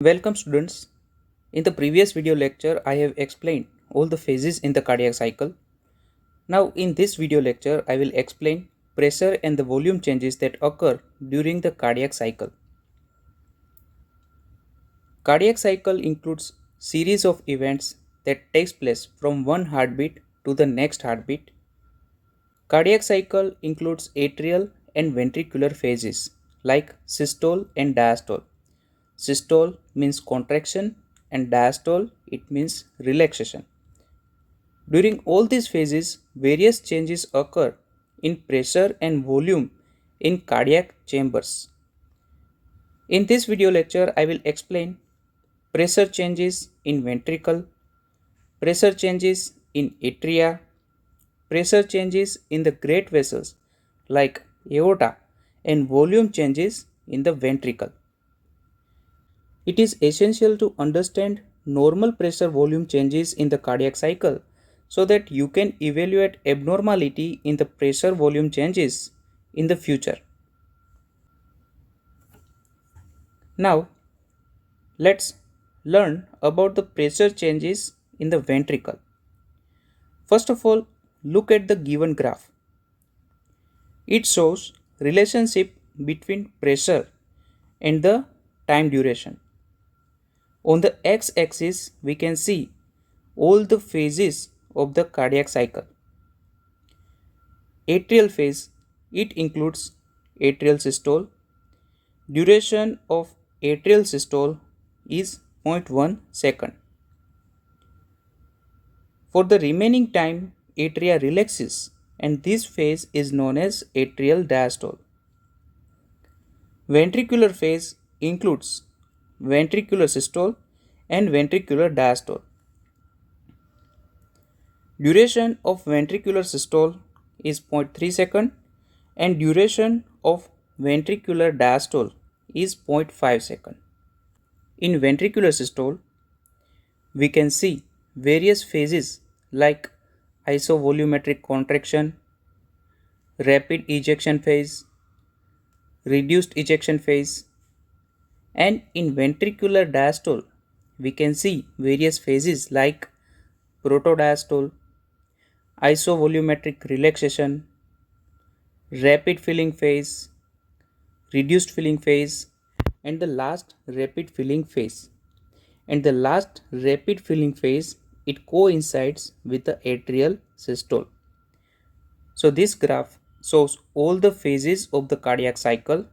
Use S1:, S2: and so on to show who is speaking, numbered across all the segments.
S1: Welcome students. In the previous video lecture, I have explained all the phases in the cardiac cycle. Now in this video lecture, I will explain pressure and the volume changes that occur during the cardiac cycle. Cardiac cycle includes series of events that takes place from one heartbeat to the next heartbeat. Cardiac cycle includes atrial and ventricular phases like systole and diastole. Systole means contraction and diastole it means relaxation. During all these phases, various changes occur in pressure and volume in cardiac chambers. In this video lecture, I will explain pressure changes in ventricle, pressure changes in atria, pressure changes in the great vessels like aorta, and volume changes in the ventricle. It is essential to understand normal pressure volume changes in the cardiac cycle so that you can evaluate abnormality in the pressure volume changes in the future. Now, let's learn about the pressure changes in the ventricle. First of all, look at the given graph. It shows relationship between pressure and the time duration. On the x-axis, we can see all the phases of the cardiac cycle. Atrial phase, it includes atrial systole. Duration of atrial systole is 0.1 second. For the remaining time, atria relaxes and this phase is known as atrial diastole. Ventricular phase includes ventricular systole and ventricular diastole. Duration of ventricular systole is 0.3 second and duration of ventricular diastole is 0.5 second. In ventricular systole, we can see various phases like isovolumetric contraction, rapid ejection phase, reduced ejection phase, and in ventricular diastole, we can see various phases like protodiastole, isovolumetric relaxation, rapid filling phase, reduced filling phase, and the last rapid filling phase. And the last rapid filling phase, it coincides with the atrial systole. So this graph shows all the phases of the cardiac cycle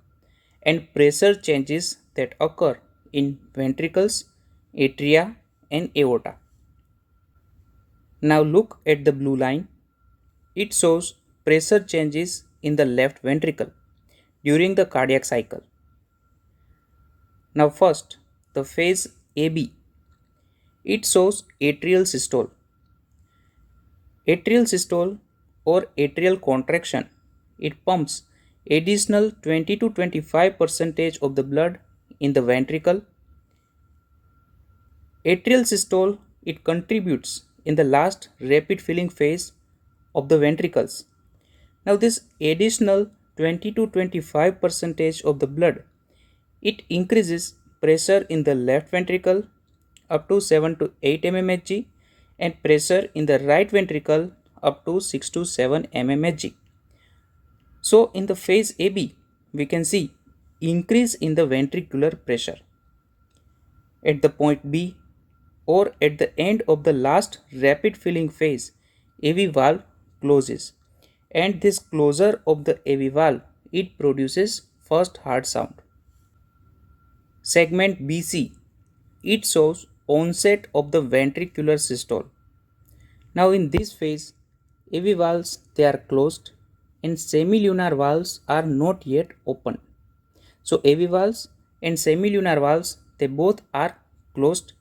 S1: and pressure changes that occur in ventricles, atria, and aorta. Now look at the blue line. It shows pressure changes in the left ventricle during the cardiac cycle. Now first, the phase AB. It shows atrial systole. Atrial systole or atrial contraction, it pumps additional 20 to 25% of the blood in the ventricle. Atrial systole, it contributes in the last rapid filling phase of the ventricles. Now this additional 20 to 25% of the blood, it increases pressure in the left ventricle up to 7 to 8 mmHg and pressure in the right ventricle up to 6 to 7 mmHg. So in the phase AB, we can see increase in the ventricular pressure. At the point B or at the end of the last rapid filling phase, AV valve closes and this closure of the AV valve, it produces first heart sound. Segment BC, it shows onset of the ventricular systole. Now in this phase, AV valves they are closed and semilunar valves are not yet open. So AV valves and semilunar valves they both are closed.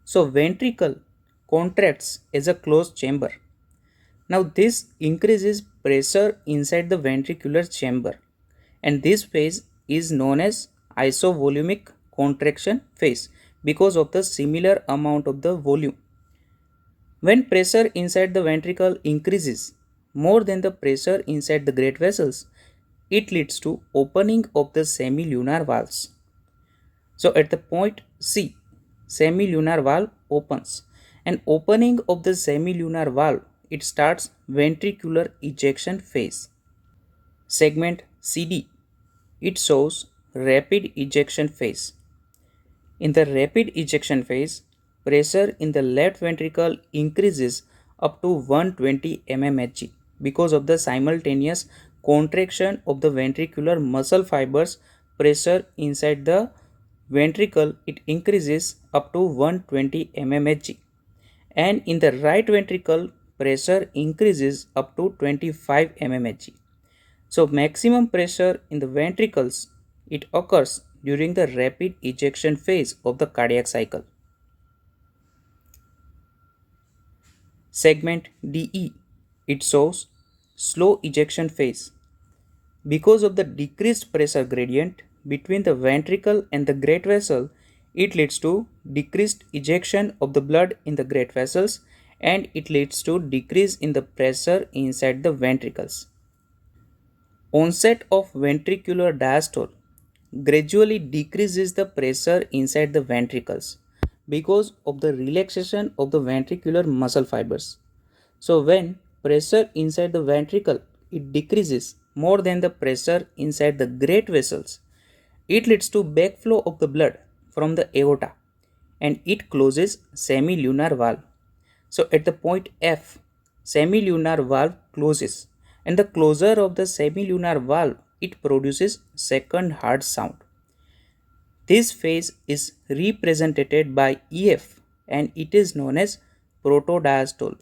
S1: So ventricle contracts as a closed chamber. Now this increases pressure inside the ventricular chamber and this phase is known as isovolumic contraction phase because of the similar amount of the volume. When pressure inside the ventricle increases more than the pressure inside the great vessels, it leads to opening of the semilunar valves. So at the point C. Semilunar valve opens. An opening of the semilunar valve, it starts ventricular ejection phase. Segment CD. It shows rapid ejection phase. In the rapid ejection phase, pressure in the left ventricle increases up to 120 mmHg because of the simultaneous contraction of the ventricular muscle fibers. Pressure inside the ventricle it increases up to 120 mmHg, and in the right ventricle pressure increases up to 25 mmHg. So maximum pressure in the ventricles it occurs during the rapid ejection phase of the cardiac cycle. Segment DE, it shows slow ejection phase. Because of the decreased pressure gradient between the ventricle and the great vessel, it leads to decreased ejection of the blood in the great vessels, and it leads to decrease in the pressure inside the ventricles. Onset of ventricular diastole gradually decreases the pressure inside the ventricles because of the relaxation of the ventricular muscle fibers. So when pressure inside the ventricle it decreases more than the pressure inside the great vessels, it leads to backflow of the blood from the aorta and it closes semilunar valve. So at the point F, semilunar valve closes, and the closure of the semilunar valve it produces second heart sound. This phase is represented by EF and it is known as protodiastole.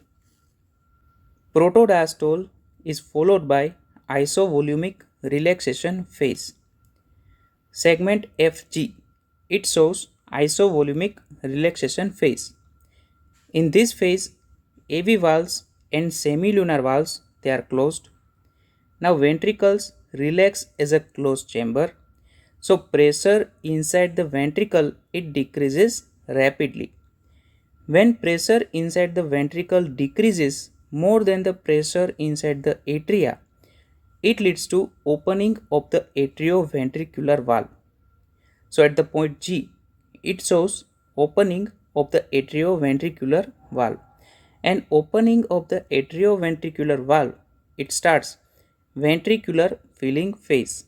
S1: Protodiastole is followed by isovolumic relaxation phase. Segment FG, it shows isovolumic relaxation phase. In this phase, AV valves and semilunar valves they are closed. Now ventricles relax as a closed chamber. So pressure inside the ventricle it decreases rapidly. When pressure inside the ventricle decreases more than the pressure inside the atria, it leads to opening of the atrioventricular valve. So at the point G, it shows opening of the atrioventricular valve. And opening of the atrioventricular valve, it starts ventricular filling phase.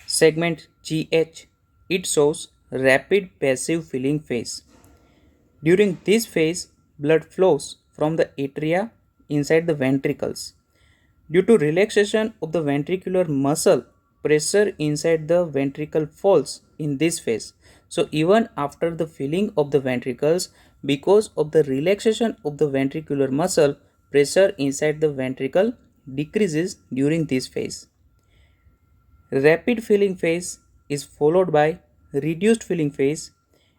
S1: Segment GH, it shows rapid passive filling phase. During this phase, blood flows from the atria inside the ventricles. Due to relaxation of the ventricular muscle, pressure inside the ventricle falls in this phase. So even after the filling of the ventricles, because of the relaxation of the ventricular muscle, pressure inside the ventricle decreases during this phase. Rapid filling phase is followed by reduced filling phase,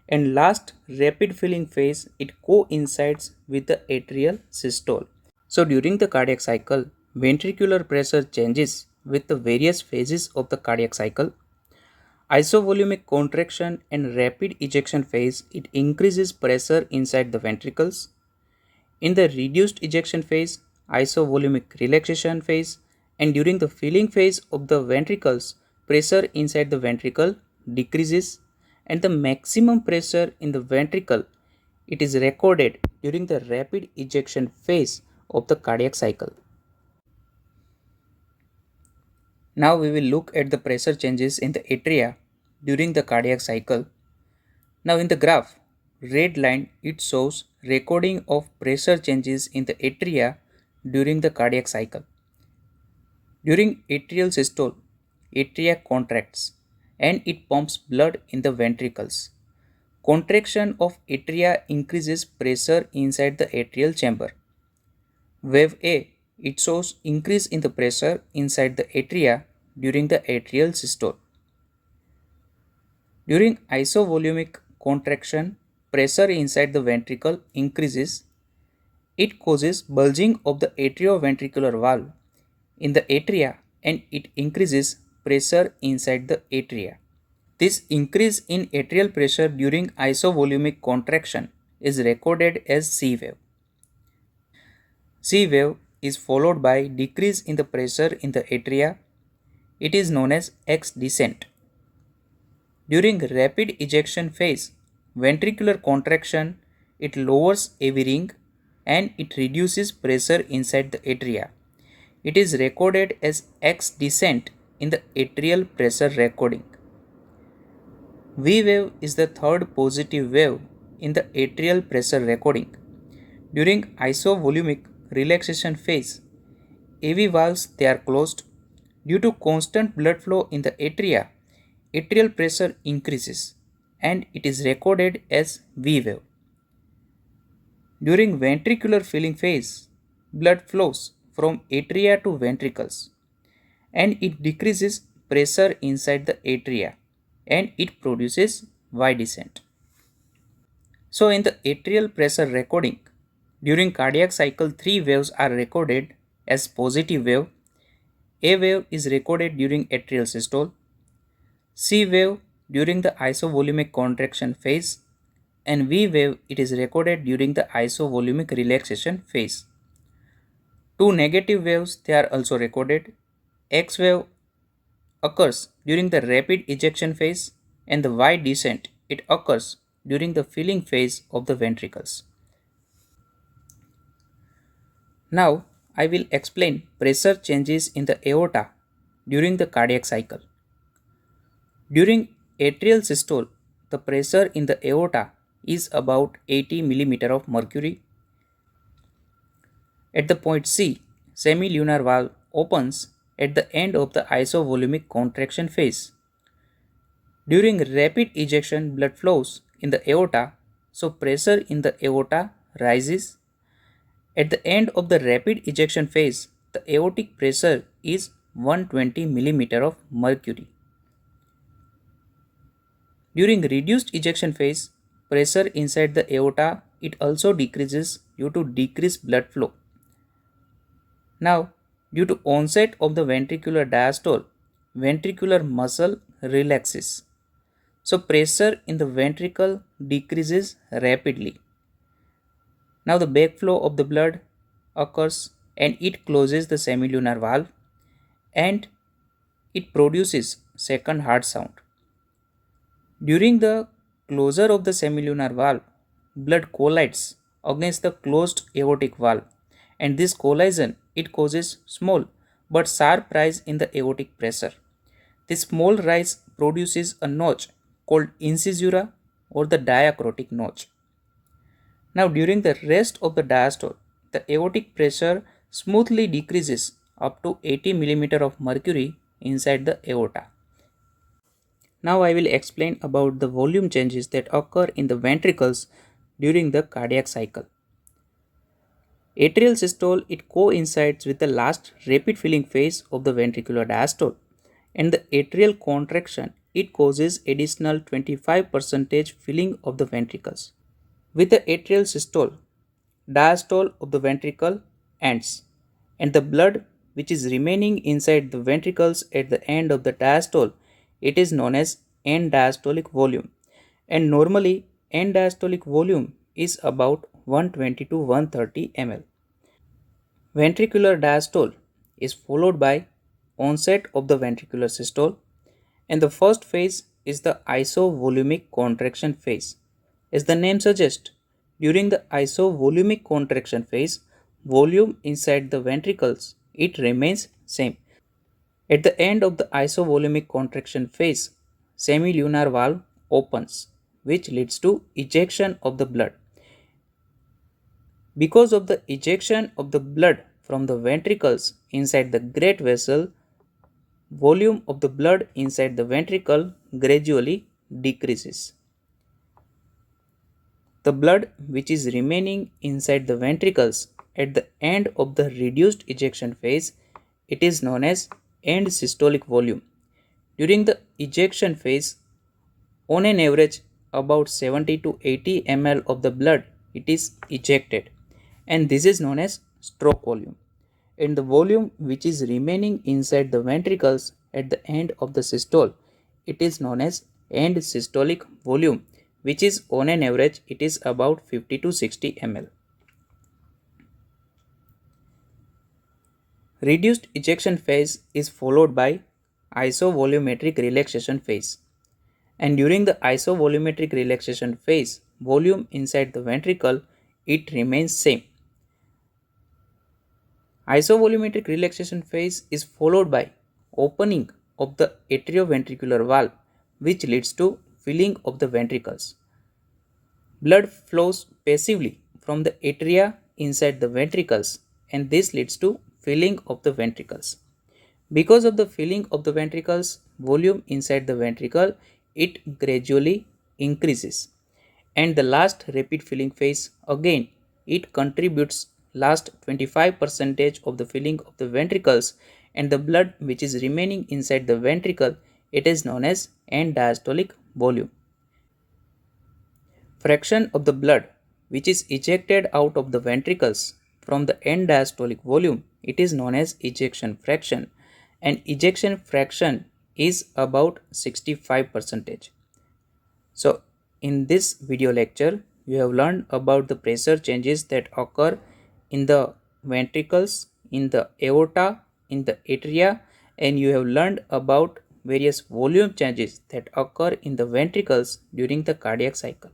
S1: and last rapid filling phase it coincides with the atrial systole. So during the cardiac cycle, ventricular pressure changes with the various phases of the cardiac cycle. Isovolumic contraction and rapid ejection phase, it increases pressure inside the ventricles. In the reduced ejection phase, isovolumic relaxation phase, and during the filling phase of the ventricles, pressure inside the ventricle decreases, and the maximum pressure in the ventricle it is recorded during the rapid ejection phase of the cardiac cycle. Now we will look at the pressure changes in the atria during the cardiac cycle. Now in the graph, red line it shows recording of pressure changes in the atria during the cardiac cycle. During atrial systole, atria contracts and it pumps blood in the ventricles. Contraction of atria increases pressure inside the atrial chamber. Wave A, it shows increase in the pressure inside the atria during the atrial systole. During isovolumic contraction, pressure inside the ventricle increases. It causes bulging of the atrioventricular valve in the atria and it increases pressure inside the atria. This increase in atrial pressure during isovolumic contraction is recorded as C wave. C wave is followed by decrease in the pressure in the atria. It is known as X descent. During rapid ejection phase, ventricular contraction, it lowers AV ring and it reduces pressure inside the atria. It is recorded as X descent in the atrial pressure recording. V wave is the third positive wave in the atrial pressure recording. During isovolumic relaxation phase, AV valves they are closed. Due to constant blood flow in the atria, atrial pressure increases and it is recorded as V wave. During ventricular filling phase, blood flows from atria to ventricles and it decreases pressure inside the atria and it produces Y descent. So, in the atrial pressure recording, during cardiac cycle, three waves are recorded as positive wave. A wave is recorded during atrial systole, C wave during the isovolumic contraction phase, and V wave it is recorded during the isovolumic relaxation phase. Two negative waves they are also recorded. X wave occurs during the rapid ejection phase and the Y descent it occurs during the filling phase of the ventricles. Now I will explain pressure changes in the aorta during the cardiac cycle. During atrial systole, the pressure in the aorta is about 80 mm of mercury. At the point C, semilunar valve opens at the end of the isovolumic contraction phase. During rapid ejection, blood flows in the aorta, so pressure in the aorta rises. At the end of the rapid ejection phase, the aortic pressure is 120 mm of mercury. During reduced ejection phase, pressure inside the aorta it also decreases due to decreased blood flow. Now, due to onset of the ventricular diastole, ventricular muscle relaxes. So pressure in the ventricle decreases rapidly. Now the backflow of the blood occurs and it closes the semilunar valve and it produces second heart sound. During the closure of the semilunar valve, blood collides against the closed aortic valve and this collision it causes small but sharp rise in the aortic pressure. This small rise produces a notch called incisura or the diacrotic notch. Now during the rest of the diastole, the aortic pressure smoothly decreases up to 80 mm of mercury inside the aorta. Now I will explain about the volume changes that occur in the ventricles during the cardiac cycle. Atrial systole it coincides with the last rapid filling phase of the ventricular diastole and the atrial contraction it causes additional 25% filling of the ventricles. With the atrial systole, diastole of the ventricle ends and the blood which is remaining inside the ventricles at the end of the diastole it is known as end diastolic volume and normally end diastolic volume is about 120 to 130 ml. Ventricular diastole is followed by onset of the ventricular systole and the first phase is the isovolumic contraction phase. As the name suggests, during the isovolumic contraction phase, volume inside the ventricles it remains same. At the end of the isovolumic contraction phase, semilunar valve opens, which leads to ejection of the blood. Because of the ejection of the blood from the ventricles inside the great vessel, volume of the blood inside the ventricle gradually decreases. The blood which is remaining inside the ventricles at the end of the reduced ejection phase, it is known as end systolic volume. During the ejection phase, on an average about 70 to 80 ml of the blood it is ejected and this is known as stroke volume. And the volume which is remaining inside the ventricles at the end of the systole, it is known as end systolic volume, which is on an average it is about 50 to 60 ml. Reduced ejection phase is followed by isovolumetric relaxation phase And during the isovolumetric relaxation phase, volume inside the ventricle it remains same. Isovolumetric relaxation phase is followed by opening of the atrioventricular valve, which leads to filling of the ventricles. Blood flows passively from the atria inside the ventricles, and this leads to filling of the ventricles. Because of the filling of the ventricles, volume inside the ventricle it gradually increases. And the last rapid filling phase again it contributes last 25% of the filling of the ventricles, and the blood which is remaining inside the ventricle it is known as end diastolic volume. Fraction of the blood which is ejected out of the ventricles from the end diastolic volume it is known as ejection fraction, and ejection fraction is about 65%. So in this video lecture you have learned about the pressure changes that occur in the ventricles, in the aorta, in the atria, and you have learned about various volume changes that occur in the ventricles during the cardiac cycle.